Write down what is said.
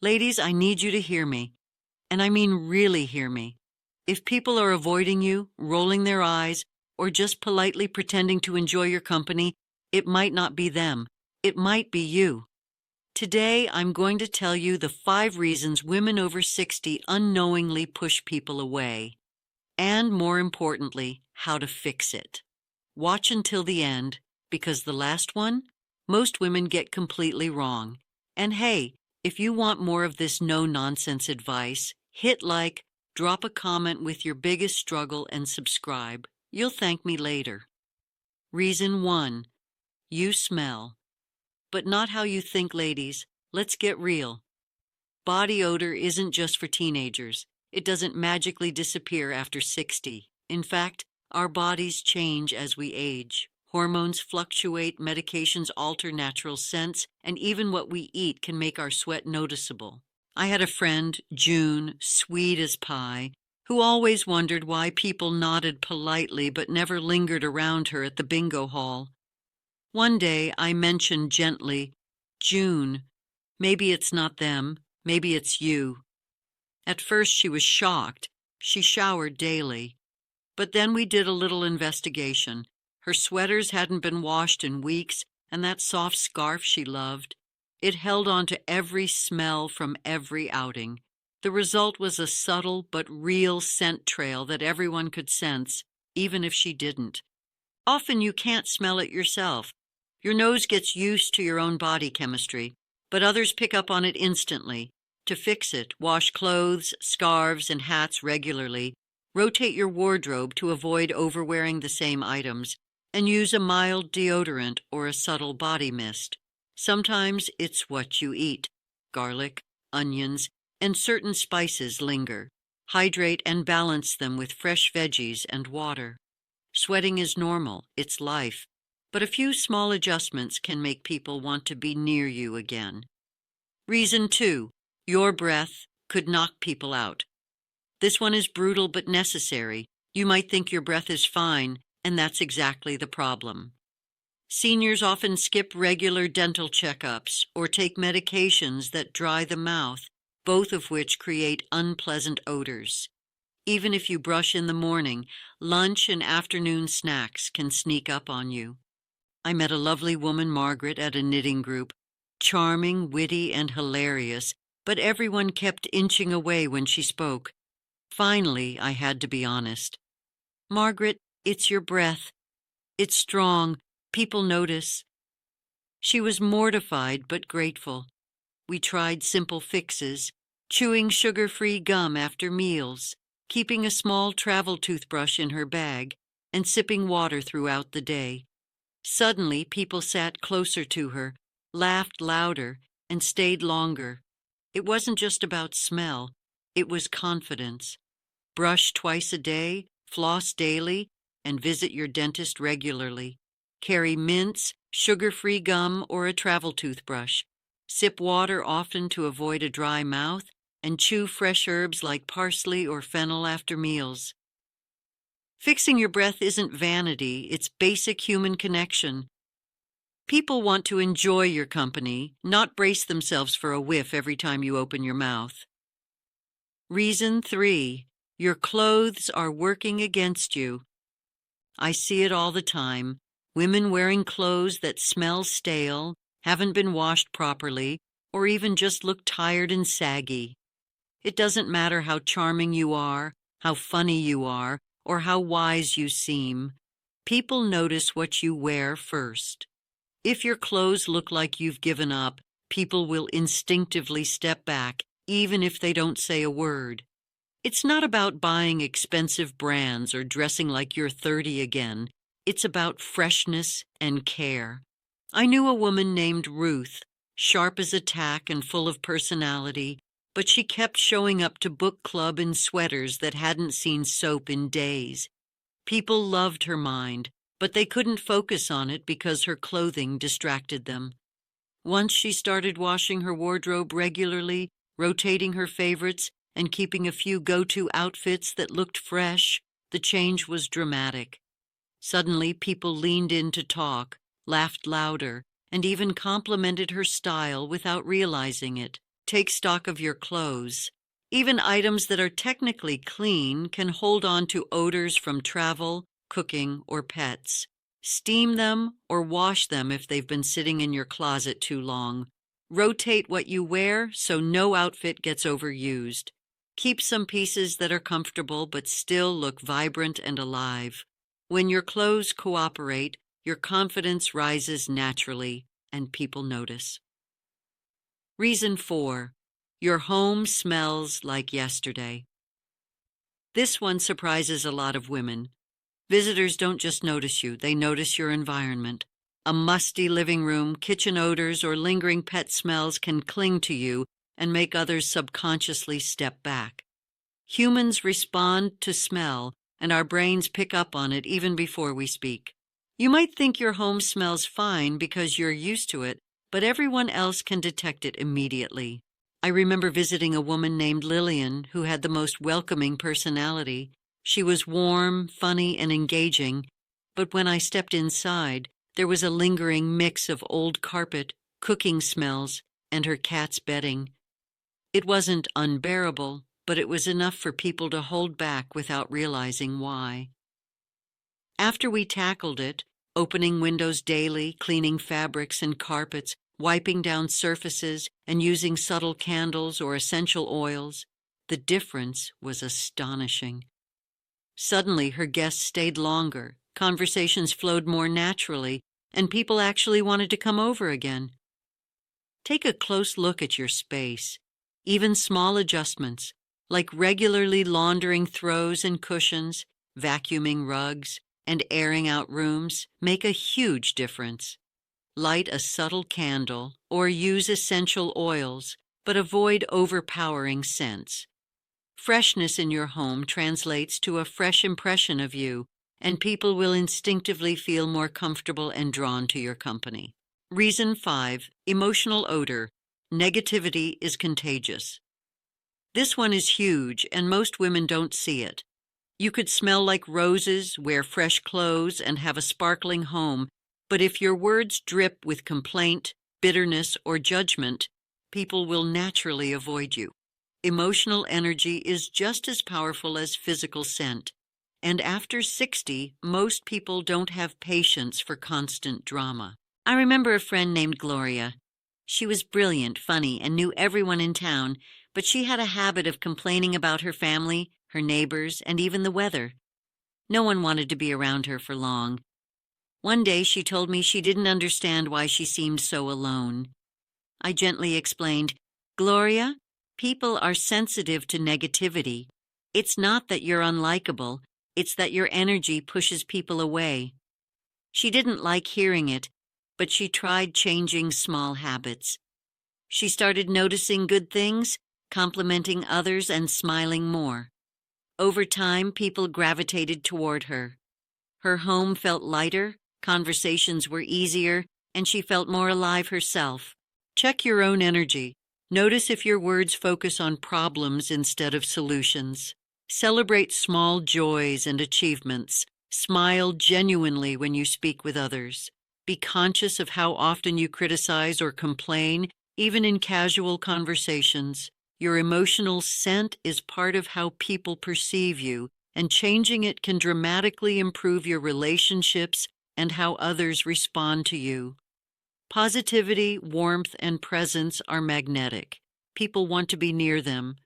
Ladies, I need you to hear me. And I mean really hear me. If people are avoiding you, rolling their eyes, or just politely pretending to enjoy your company, it might not be them. It might be you. Today, I'm going to tell you the 5 reasons women over 60 unknowingly push people away. And more importantly, how to fix it. Watch until the end, because the last one, most women get completely wrong. And hey, if you want more of this no-nonsense advice, hit like, drop a comment with your biggest struggle, and subscribe. You'll thank me later. Reason 1. You smell. But not how you think, ladies. Let's get real. Body odor isn't just for teenagers. It doesn't magically disappear after 60. In fact, our bodies change as we age. Hormones fluctuate, medications alter natural scents, and even what we eat can make our sweat noticeable. I had a friend, June, sweet as pie, who always wondered why people nodded politely but never lingered around her at the bingo hall. One day I mentioned gently, "June, maybe it's not them, maybe it's you." At first she was shocked. She showered daily. But then we did a little investigation. Her sweaters hadn't been washed in weeks, and that soft scarf she loved. It held on to every smell from every outing. The result was a subtle but real scent trail that everyone could sense, even if she didn't. Often you can't smell it yourself. Your nose gets used to your own body chemistry, but others pick up on it instantly. To fix it, wash clothes, scarves, and hats regularly, rotate your wardrobe to avoid overwearing the same items, and use a mild deodorant or a subtle body mist. Sometimes it's what you eat. Garlic, onions, and certain spices linger. Hydrate and balance them with fresh veggies and water. Sweating is normal, it's life, but a few small adjustments can make people want to be near you again. Reason 2. Your breath could knock people out. This one is brutal but necessary. You might think your breath is fine, and that's exactly the problem. Seniors often skip regular dental checkups or take medications that dry the mouth, both of which create unpleasant odors. Even if you brush in the morning, lunch and afternoon snacks can sneak up on you. I met a lovely woman, Margaret, at a knitting group. Charming, witty, and hilarious, but everyone kept inching away when she spoke. Finally, I had to be honest. "Margaret, it's your breath. It's strong. People notice." She was mortified but grateful. We tried simple fixes, chewing sugar-free gum after meals, keeping a small travel toothbrush in her bag, and sipping water throughout the day. Suddenly, people sat closer to her, laughed louder, and stayed longer. It wasn't just about smell, it was confidence. Brush twice a day, floss daily, and visit your dentist regularly. Carry mints, sugar-free gum, or a travel toothbrush. Sip water often to avoid a dry mouth, and chew fresh herbs like parsley or fennel after meals. Fixing your breath isn't vanity, it's basic human connection. People want to enjoy your company, not brace themselves for a whiff every time you open your mouth. Reason 3. Your clothes are working against you. I see it all the time. Women wearing clothes that smell stale, haven't been washed properly, or even just look tired and saggy. It doesn't matter how charming you are, how funny you are, or how wise you seem. People notice what you wear first. If your clothes look like you've given up, people will instinctively step back, even if they don't say a word. It's not about buying expensive brands or dressing like you're 30 again. It's about freshness and care. I knew a woman named Ruth, sharp as a tack and full of personality, but she kept showing up to book club in sweaters that hadn't seen soap in days. People loved her mind, but they couldn't focus on it because her clothing distracted them. Once she started washing her wardrobe regularly, rotating her favorites, and keeping a few go-to outfits that looked fresh, the change was dramatic. Suddenly, people leaned in to talk, laughed louder, and even complimented her style without realizing it. Take stock of your clothes. Even items that are technically clean can hold on to odors from travel, cooking, or pets. Steam them or wash them if they've been sitting in your closet too long. Rotate what you wear so no outfit gets overused. Keep some pieces that are comfortable but still look vibrant and alive. When your clothes cooperate, your confidence rises naturally and people notice. Reason 4. Your home smells like yesterday. This one surprises a lot of women. Visitors don't just notice you, they notice your environment. A musty living room, kitchen odors, or lingering pet smells can cling to you and make others subconsciously step back. Humans respond to smell, and our brains pick up on it even before we speak. You might think your home smells fine because you're used to it, but everyone else can detect it immediately. I remember visiting a woman named Lillian who had the most welcoming personality. She was warm, funny, and engaging, but when I stepped inside, there was a lingering mix of old carpet, cooking smells, and her cat's bedding. It wasn't unbearable, but it was enough for people to hold back without realizing why. After we tackled it, opening windows daily, cleaning fabrics and carpets, wiping down surfaces, and using subtle candles or essential oils, the difference was astonishing. Suddenly, her guests stayed longer, conversations flowed more naturally, and people actually wanted to come over again. Take a close look at your space. Even small adjustments, like regularly laundering throws and cushions, vacuuming rugs, and airing out rooms, make a huge difference. Light a subtle candle or use essential oils, but avoid overpowering scents. Freshness in your home translates to a fresh impression of you, and people will instinctively feel more comfortable and drawn to your company. Reason 5. Emotional odor. Negativity is contagious. This one is huge, and most women don't see it. You could smell like roses, wear fresh clothes, and have a sparkling home, but if your words drip with complaint, bitterness, or judgment, people will naturally avoid you. Emotional energy is just as powerful as physical scent, and after 60, most people don't have patience for constant drama. I remember a friend named Gloria. She was brilliant, funny, and knew everyone in town, but she had a habit of complaining about her family, her neighbors, and even the weather. No one wanted to be around her for long. One day she told me she didn't understand why she seemed so alone. I gently explained, "Gloria, people are sensitive to negativity. It's not that you're unlikable, it's that your energy pushes people away." She didn't like hearing it, but she tried changing small habits. She started noticing good things, complimenting others, and smiling more. Over time, people gravitated toward her. Her home felt lighter, conversations were easier, and she felt more alive herself. Check your own energy. Notice if your words focus on problems instead of solutions. Celebrate small joys and achievements. Smile genuinely when you speak with others. Be conscious of how often you criticize or complain, even in casual conversations. Your emotional scent is part of how people perceive you, and changing it can dramatically improve your relationships and how others respond to you. Positivity, warmth, and presence are magnetic. People want to be near them.